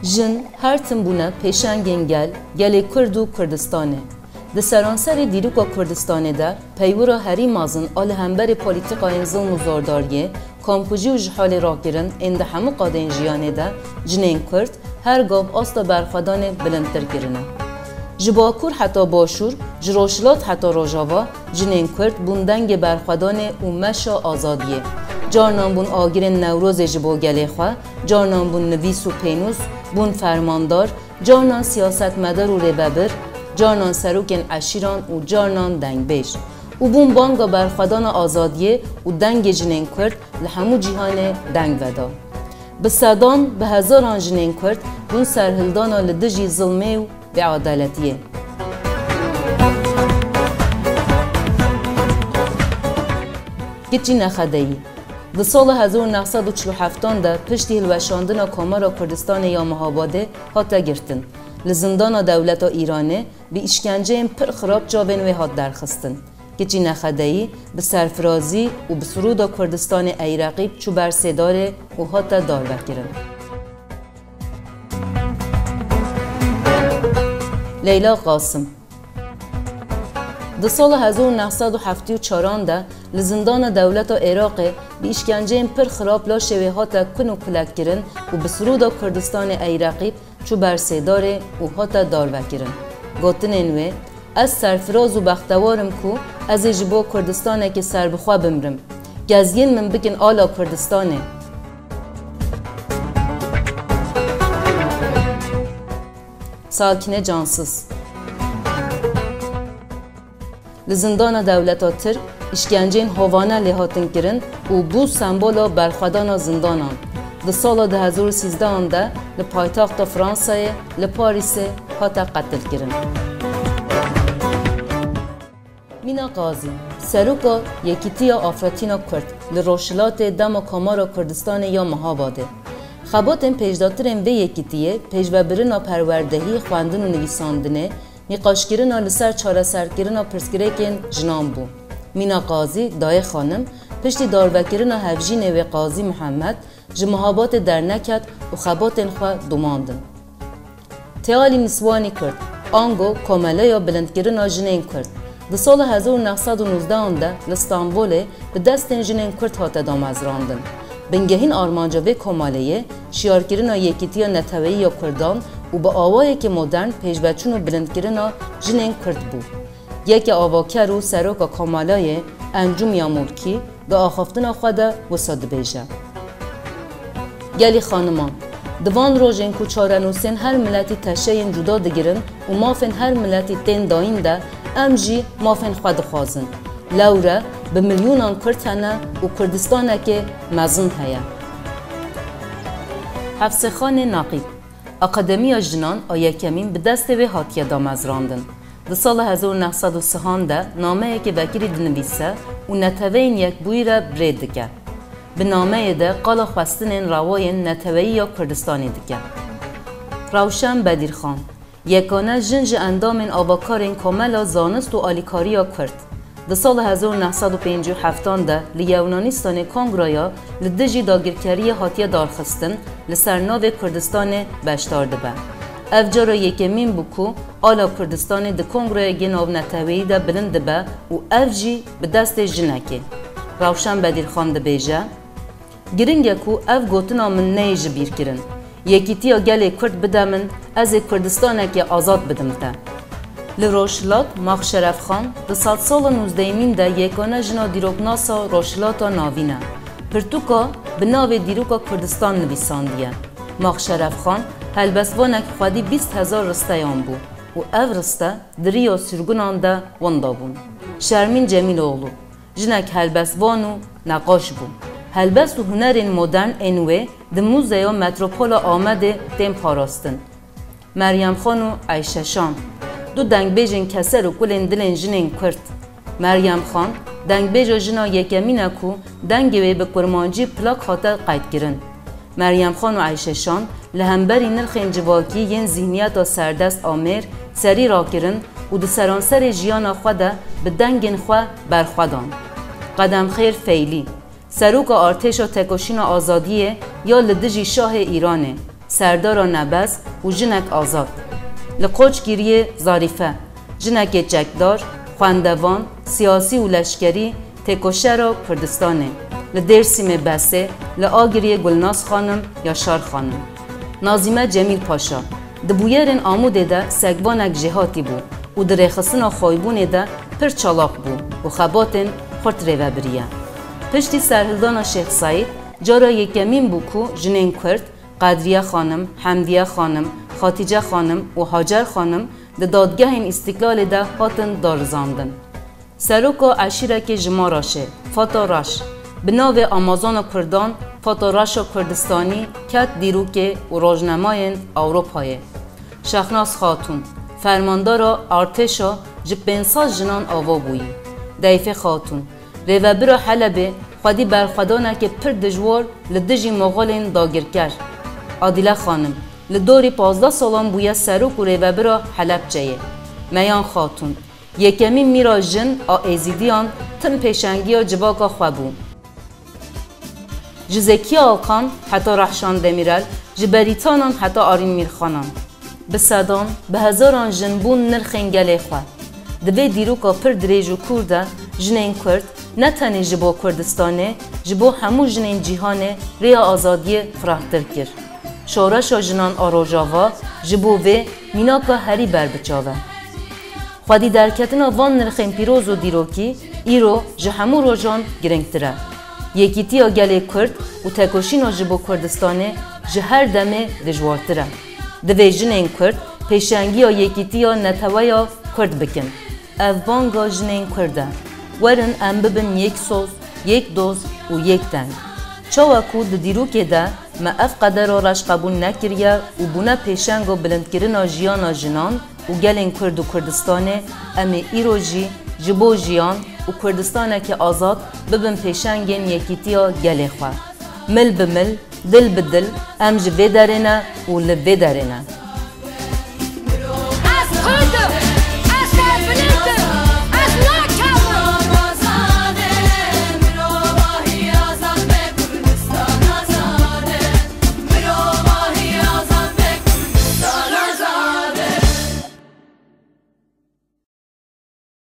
Jin her tim bûne pêşengên gel, gelê Kurd û Kurdistanê. Di seranserê dîroka Kurdistanê de peywira herî mezin a li hemberê polîtîkayên zilm û zordariyê, komkujî û ji halê rakirin ên di hemû qadeyên jiyanê de jinên Kurd her gav asta berxwedanê bilindtir kirine. Ji Bakur heta Başûr, ji Rojhilat heta Rojava, jinên Kurd bûn dengê berxwedanê û meşa azadiyê. Carnan bûn agirên Newrozê ji bo gelê xwe, carnan bûn nivîs û pênûs, bûn fermandar, carnan siyasetmedar û rêvebir, carnan serokên eşîran û carnan dengbêj. û bûn banga berxwedana azadiyê û dengê jinên Kurd li hemû cîhanê deng veda. Bi sedan, bi hezaran jinên Kurd bûn serhildana li dijî zilmê û beadeletiyê. Giçî nexedeyî. Di sala 1947 de piştî hilweşandina Komara Kurdistanê ya Mehabadê hate girtin. Li zindana dewleta Îranê bi îşkenceyên pir xirab çavên wê hat derxistin. Giçî nexedeyî bi serfirazî û bi Sûrûda Kurdistanê Eyraqî çû ber sêdarê û hate darvekirin. Leyla Qasım. Di sala 1974 de li zindana dewleta Iraqê bi îşkenceyên pir xirab laşê wê hate kun û kulekkirin û bi Sûrûda Kurdistanê Eyraqî çû ber sêdarê û hate darvekirin. Gotinên wê, ez serfiraz û bextewarim ku ez ê ji bo Kurdistanekê serbixwe bimrim. Gezgên min bikin ala Kurdistanê. Sakine Cansız. Li zindana dewleta Tirk, îşkenceyên hovane lê hatin kirin û bû sembola berxwedana zindanan. Di sala 2013 de li paytaxta Fransayê li Parîsê hate qetil kirin. Mîna Qazî, seroka Yekîtiya Afretîna Kurd li Rojhilatê dema Komara Kurdistanê ya Mehabadê. Xebatên pêşdatirên vê yekîtiyê pêşvebirina perwerdehî, xwendin û nivîsandinê, nîqaşkirina li ser çareserkirina pirsgirêkên jinan bû. Mîna Qazî, dayê xanim, piştî darvekirina hevjînê wê Qazî Mihemed ji Mehabadê derneket û xebatên xwe dumandin. Tealî Niswanî Kurd, ango komeleya bilindkirina jinên Kurd. Di sala 1919 de li Stenbolê bi destên jinên Kurd hate damezrandin. Bingehîn armanca vê komaleyê, şiyarkirina Yekîtiya Neteweyî ya Kurdan û bi awayekî modern pêşveçûn û bilindkirina jinên Kurd bû. Yekê avaker û seroka komalayê Encûm ya Mulkî di axaftina xwe de wisa dibêje. Gelî xaniman, di van rojên ku çarenûsên her miletî teşeyên cuda digirin û mafên her miletî tên dayîn de em jî mafên xwe dixwazin. Lewre bi milyûnan Kurd hene û Kurdistanekê mezin heye. Hefsexanê Naqîb. Akademiya Jinan a yekemîn bi destê wê hatiye damezrandin. Di sala 1930 de nameyekê vekirî dinivîse û neteweyên yekbûyî re birê dike. Bi nameyê de qala xwestinên rewayên Neteweyî ya Kurdistanê dike. Rawşen Bedîrxan. Yekane jin ji endamên avakarên komela zanist û alîkariya Kurd. Di sala 1957 de li Yewnanistonê Kongraya li dijî dagirkeriyê hatiye darxistin li ser navê Kurdistanê beşdar dibe. Ev cara yekemîn bû ku ala Kurdistanê di Kongrayekî Navneteweyî de bilind dibe û ev jî bi destê jinekê. Rawşen Bedîrxan dibêje, giring e ku ev gotina min neyê ji bîr kirin. Yekîtiya gelê Kurd bide min, ez ê Kurdistanekê azad bidim te. Li Rojhilat, Maxşerefxan, di sala 19 de yekane jina dîroknasa Rojhilata navîn e. Pirtûka bi navê Dîroka Kurdistan nivîsandiye. Maxşerefxan helbestvanekî xwedî 20,000 risteyan bû و اورسته دریو سرگونان ده وندا بون. شرمین جمیلوغلو جنک هلبسوان و نقاش بون. هلبس و هنرین مدرن انوه ده موزه متروپولا آمده تیم پاراستن. مریم خان و عایشه شان دو دنگ بیجن کسر و کلین دلین جنین کرد. مریم خان دنگ بیجا جنا یکمینه کو دنگی به کرمانجی پلاک خاطر قید گرن. مریم خان و عایشه شان لهمبری نرخین جواکی ین ذهنیت سردست آمیر سری را کرن و دو سرانسر جیان خواده به دنگین خواه برخوادان. قدم خیر فیلی سروک ارتش و تکوشین آزادیه یا لدجی شاه ایرانه سردار نبز و جنک آزاد لقوچ گیریه ظریفه جنک جکدار خواندوان سیاسی و لشکری تکوشر کردستانه لدرسیم بسه لآگریه گلناز خانم یا شار خانم نازیمه جمیل پاشا دبویرین آموده ده سگوانک جهاتی بو و در خسنا خویبونه ده پر چالاق بو و خباتن خورد ریوه بریه پشتی سرهلدان شیخ سعید جارا یکمین بو کو جنین کرد قدریه خانم، حمدیه خانم، خاتیجه خانم و هاجر خانم ده دادگاه این استقلال ده هاتن دارزاندن. سروکا عشیره که جماراشه، فاتا راش، بناو آمازون کردان فاتا راش کردستانی کت دیروکه و راجنماین اوروپایه. شخناس خاتون، فرماندارا ارتشا جبنساز جنان آوا بویی. دیفه خاتون، ریوبرا حلبه خودی برخودانه که پر دجوار لدجی مغالین داگیر کرد. عادله خانم لدوری 15 سالان بویه سروک و ریوبرا حلب جایه. میان خاتون یکمین میرا جن آیزیدیان تن پیشنگی و جواکا خوابون. جزکی آلقان حتی رحشان دمیرل جبریتانان حتی آرین میرخانان. به صدان به هزاران جنبون نرخنگله خواه. دبی دیروکا پر دریج و کرده جنین کرد نه تنی جبو کردستانه جبو همو جنین جیهانه ریا آزادی فراختر کرد. شورش جنان آروجاوا جبو و میناکا هری بر بچاوه. خودی درکتنا وان نرخین پیروز و دیروکی ایرو جهمو روزان گرنگتره. یکیتی گله کرد و تکوشین جبو کردستانه جهر دمه دجوارتره. دوی جنین کرد پیشنگی یکیتی نتوای کرد بکن. افبانگا جنین کرده. ورن ام ببن یک سوز، یک دوز و یک دنگ. چاوکو د دیروکه ده ما اف قدر راش قبول نکریه و بونه پیشنگ و بلندکرنا جیانا جنان و گلین کرد و کردستانه امی ایرو جی جبو جیان و کردستانه که آزاد ببن پیشنگین یکیتیا گلی خواه. مل بمل، دل بدل، ام جبه درنه و لبه درنه.